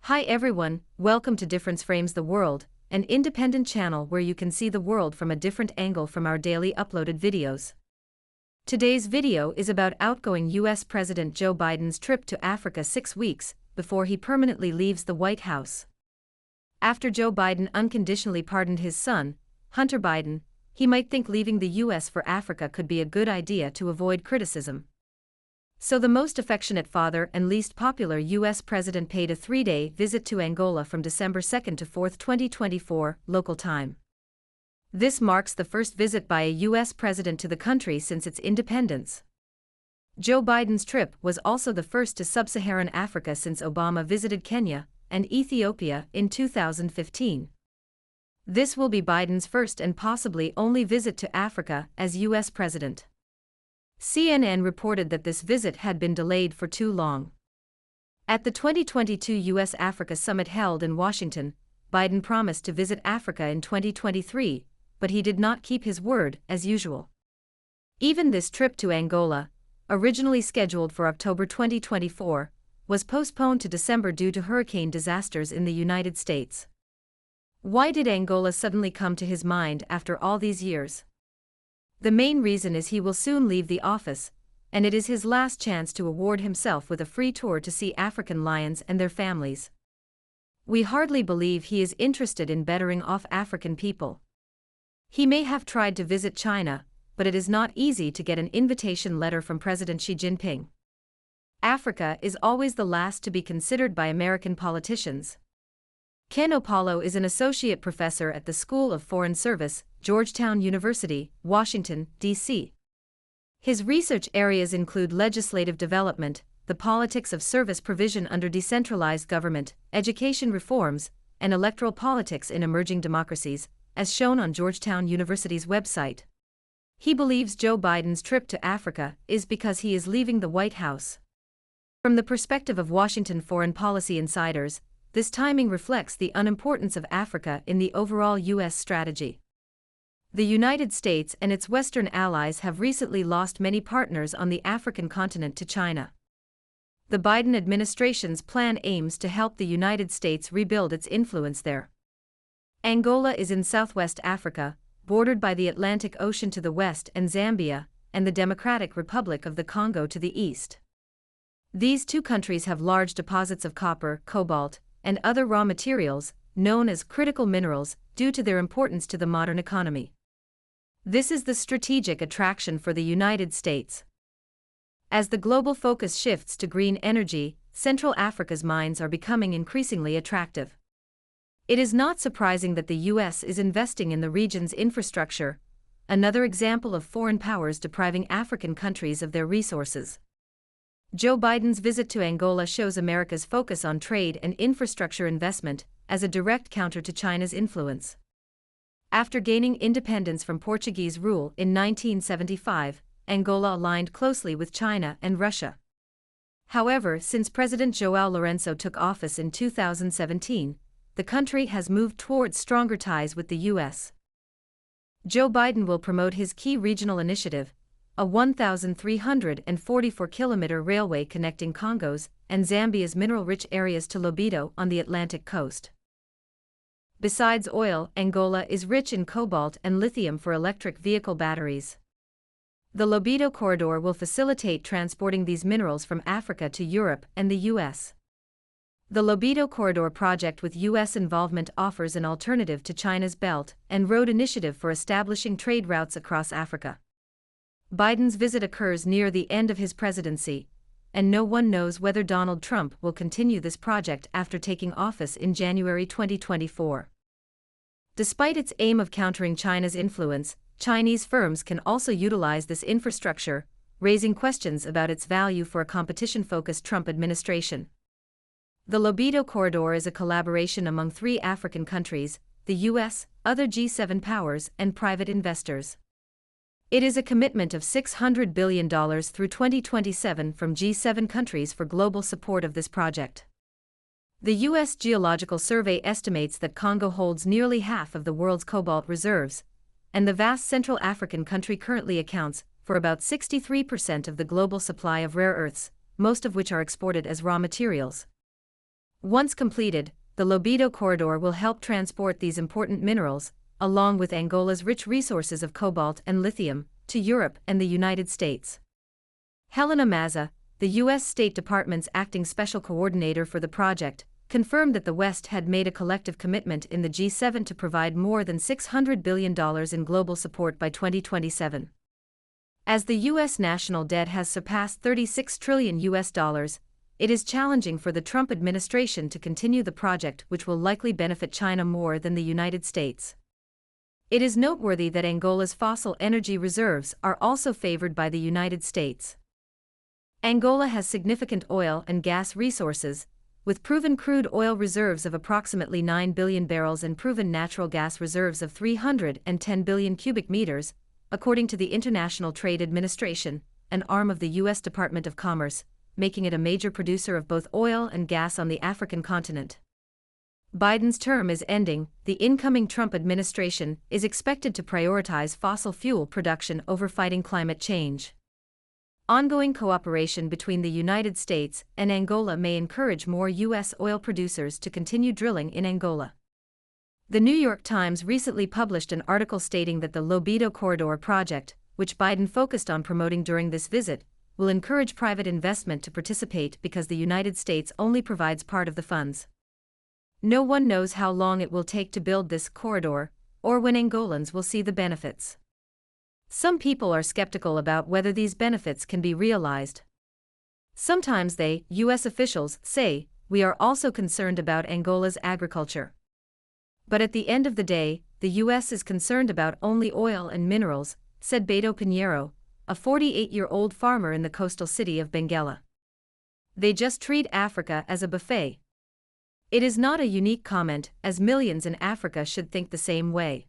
Hi everyone, welcome to Difference Frames the World, an independent channel where you can see the world from a different angle from our daily uploaded videos. Today's video is about outgoing US President Joe Biden's trip to Africa 6 weeks before he permanently leaves the White House. After Joe Biden unconditionally pardoned his son, Hunter Biden, he might think leaving the US for Africa could be a good idea to avoid criticism. So the most affectionate father and least popular U.S. president paid a 3-day visit to Angola from December 2 to 4, 2024, local time. This marks the first visit by a U.S. president to the country since its independence. Joe Biden's trip was also the first to sub-Saharan Africa since Obama visited Kenya and Ethiopia in 2015. This will be Biden's first and possibly only visit to Africa as U.S. president. CNN reported that this visit had been delayed for too long. At the 2022 U.S.-Africa summit held in Washington, Biden promised to visit Africa in 2023, but he did not keep his word, as usual. Even this trip to Angola, originally scheduled for October 2024, was postponed to December due to hurricane disasters in the United States. Why did Angola suddenly come to his mind after all these years? The main reason is he will soon leave the office, and it is his last chance to award himself with a free tour to see African lions and their families. We hardly believe he is interested in bettering off African people. He may have tried to visit China, but it is not easy to get an invitation letter from President Xi Jinping. Africa is always the last to be considered by American politicians. Ken Opalo is an associate professor at the School of Foreign Service, Georgetown University, Washington, D.C. His research areas include legislative development, the politics of service provision under decentralized government, education reforms, and electoral politics in emerging democracies, as shown on Georgetown University's website. He believes Joe Biden's trip to Africa is because he is leaving the White House. From the perspective of Washington foreign policy insiders, this timing reflects the unimportance of Africa in the overall U.S. strategy. The United States and its Western allies have recently lost many partners on the African continent to China. The Biden administration's plan aims to help the United States rebuild its influence there. Angola is in southwest Africa, bordered by the Atlantic Ocean to the west and Zambia, and the Democratic Republic of the Congo to the east. These two countries have large deposits of copper, cobalt, and other raw materials, known as critical minerals, due to their importance to the modern economy. This is the strategic attraction for the United States. As the global focus shifts to green energy, Central Africa's mines are becoming increasingly attractive. It is not surprising that the U.S. is investing in the region's infrastructure, another example of foreign powers depriving African countries of their resources. Joe Biden's visit to Angola shows America's focus on trade and infrastructure investment as a direct counter to China's influence. After gaining independence from Portuguese rule in 1975, Angola aligned closely with China and Russia. However, since President João Lourenço took office in 2017, the country has moved towards stronger ties with the U.S. Joe Biden will promote his key regional initiative, a 1,344-kilometer railway connecting Congo's and Zambia's mineral-rich areas to Lobito on the Atlantic coast. Besides oil, Angola is rich in cobalt and lithium for electric vehicle batteries. The Lobito corridor will facilitate transporting these minerals from Africa to Europe and the U.S. The Lobito Corridor project with U.S. involvement offers an alternative to China's Belt and Road Initiative for establishing trade routes across Africa. Biden's visit occurs near the end of his presidency, and no one knows whether Donald Trump will continue this project after taking office in January 2024. Despite its aim of countering China's influence, Chinese firms can also utilize this infrastructure, raising questions about its value for a competition-focused Trump administration. The Lobito Corridor is a collaboration among 3 African countries, the U.S., other G7 powers, and private investors. It is a commitment of $600 billion through 2027 from G7 countries for global support of this project. The U.S. Geological Survey estimates that Congo holds nearly half of the world's cobalt reserves, and the vast Central African country currently accounts for about 63% of the global supply of rare earths, most of which are exported as raw materials. Once completed, the Lobito Corridor will help transport these important minerals, along with Angola's rich resources of cobalt and lithium, to Europe and the United States. Helena Maza, the U.S. State Department's acting special coordinator for the project, confirmed that the West had made a collective commitment in the G7 to provide more than $600 billion in global support by 2027. As the U.S. national debt has surpassed $36 trillion, it is challenging for the Trump administration to continue the project, which will likely benefit China more than the United States. It is noteworthy that Angola's fossil energy reserves are also favored by the United States. Angola has significant oil and gas resources, with proven crude oil reserves of approximately 9 billion barrels and proven natural gas reserves of 310 billion cubic meters, according to the International Trade Administration, an arm of the U.S. Department of Commerce, making it a major producer of both oil and gas on the African continent. Biden's term is ending. The incoming Trump administration is expected to prioritize fossil fuel production over fighting climate change. Ongoing cooperation between the United States and Angola may encourage more U.S. oil producers to continue drilling in Angola. The New York Times recently published an article stating that the Lobito Corridor project, which Biden focused on promoting during this visit, will encourage private investment to participate because the United States only provides part of the funds. No one knows how long it will take to build this corridor, or when Angolans will see the benefits. Some people are skeptical about whether these benefits can be realized. Sometimes they, U.S. officials, say, "We are also concerned about Angola's agriculture." But at the end of the day, the U.S. is concerned about only oil and minerals, said Beto Pinheiro, a 48-year-old farmer in the coastal city of Benguela. They just treat Africa as a buffet. It is not a unique comment, as millions in Africa should think the same way.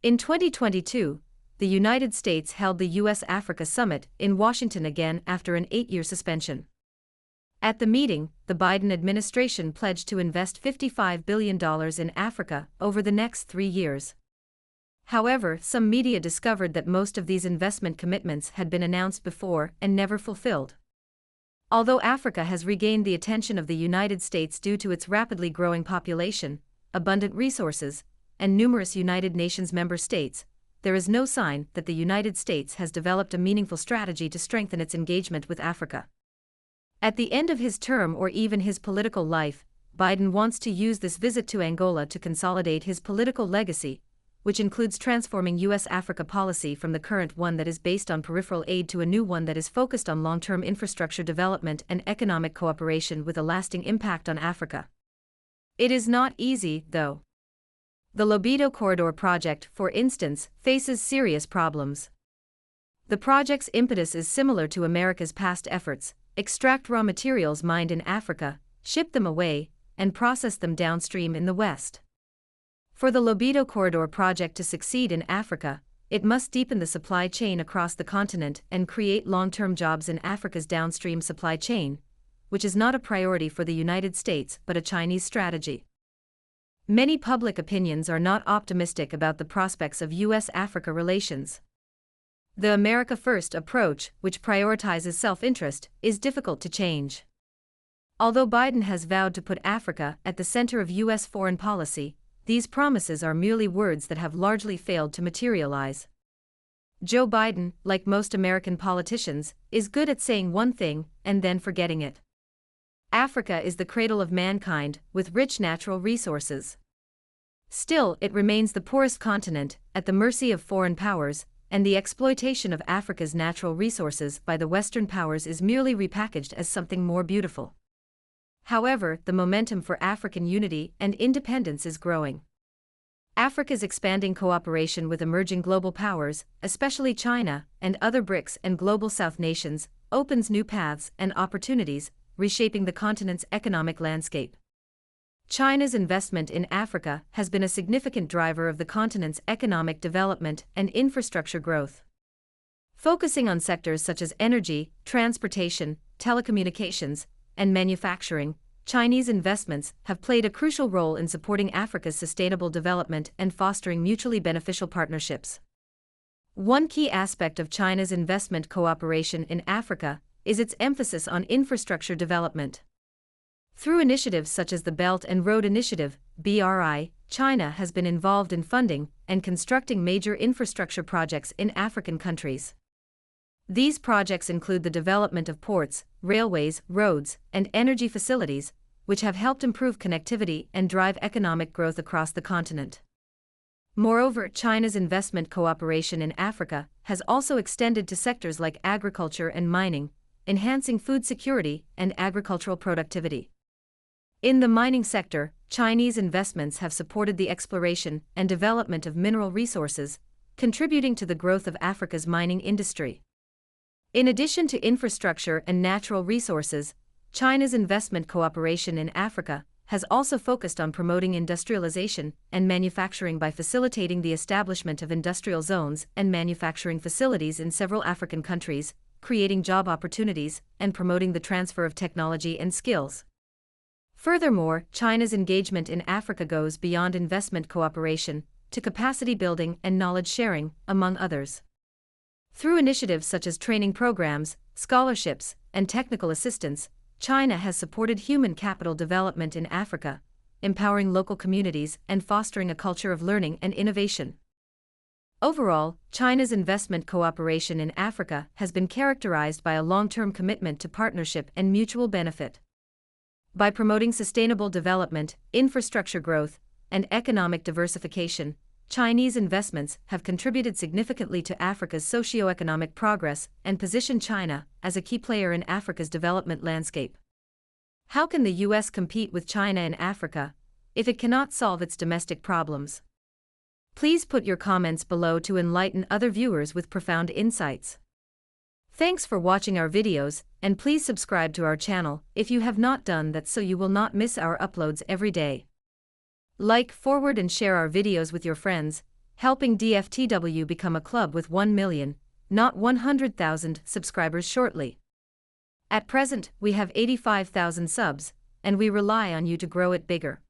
In 2022, the United States held the U.S.-Africa Summit in Washington again after an 8-year suspension. At the meeting, the Biden administration pledged to invest $55 billion in Africa over the next 3 years. However, some media discovered that most of these investment commitments had been announced before and never fulfilled. Although Africa has regained the attention of the United States due to its rapidly growing population, abundant resources, and numerous United Nations member states, there is no sign that the United States has developed a meaningful strategy to strengthen its engagement with Africa. At the end of his term or even his political life, Biden wants to use this visit to Angola to consolidate his political legacy, which includes transforming U.S.-Africa policy from the current one that is based on peripheral aid to a new one that is focused on long-term infrastructure development and economic cooperation with a lasting impact on Africa. It is not easy, though. The Lobito Corridor project, for instance, faces serious problems. The project's impetus is similar to America's past efforts: extract raw materials mined in Africa, ship them away, and process them downstream in the West. For the Lobito Corridor project to succeed in Africa, it must deepen the supply chain across the continent and create long-term jobs in Africa's downstream supply chain, which is not a priority for the United States but a Chinese strategy. Many public opinions are not optimistic about the prospects of U.S.-Africa relations. The America First approach, which prioritizes self-interest, is difficult to change. Although Biden has vowed to put Africa at the center of U.S. foreign policy, these promises are merely words that have largely failed to materialize. Joe Biden, like most American politicians, is good at saying one thing and then forgetting it. Africa is the cradle of mankind, with rich natural resources. Still, it remains the poorest continent, at the mercy of foreign powers, and the exploitation of Africa's natural resources by the Western powers is merely repackaged as something more beautiful. However, the momentum for African unity and independence is growing. Africa's expanding cooperation with emerging global powers, especially China and other BRICS and Global South nations, opens new paths and opportunities, reshaping the continent's economic landscape. China's investment in Africa has been a significant driver of the continent's economic development and infrastructure growth. Focusing on sectors such as energy, transportation, telecommunications, and manufacturing, Chinese investments have played a crucial role in supporting Africa's sustainable development and fostering mutually beneficial partnerships. One key aspect of China's investment cooperation in Africa is its emphasis on infrastructure development. Through initiatives such as the Belt and Road Initiative, BRI, China has been involved in funding and constructing major infrastructure projects in African countries. These projects include the development of ports, railways, roads, and energy facilities, which have helped improve connectivity and drive economic growth across the continent. Moreover, China's investment cooperation in Africa has also extended to sectors like agriculture and mining, enhancing food security and agricultural productivity. In the mining sector, Chinese investments have supported the exploration and development of mineral resources, contributing to the growth of Africa's mining industry. In addition to infrastructure and natural resources, China's investment cooperation in Africa has also focused on promoting industrialization and manufacturing by facilitating the establishment of industrial zones and manufacturing facilities in several African countries, creating job opportunities and promoting the transfer of technology and skills. Furthermore, China's engagement in Africa goes beyond investment cooperation to capacity building and knowledge sharing, among others. Through initiatives such as training programs, scholarships, and technical assistance, China has supported human capital development in Africa, empowering local communities and fostering a culture of learning and innovation. Overall, China's investment cooperation in Africa has been characterized by a long-term commitment to partnership and mutual benefit. By promoting sustainable development, infrastructure growth, and economic diversification, Chinese investments have contributed significantly to Africa's socio-economic progress and positioned China as a key player in Africa's development landscape. How can the U.S. compete with China in Africa if it cannot solve its domestic problems? Please put your comments below to enlighten other viewers with profound insights. Thanks for watching our videos, and please subscribe to our channel if you have not done that so you will not miss our uploads every day. Like, forward and share our videos with your friends, helping DFTW become a club with 1 million, not 100,000 subscribers shortly. At present, we have 85,000 subs, and we rely on you to grow it bigger.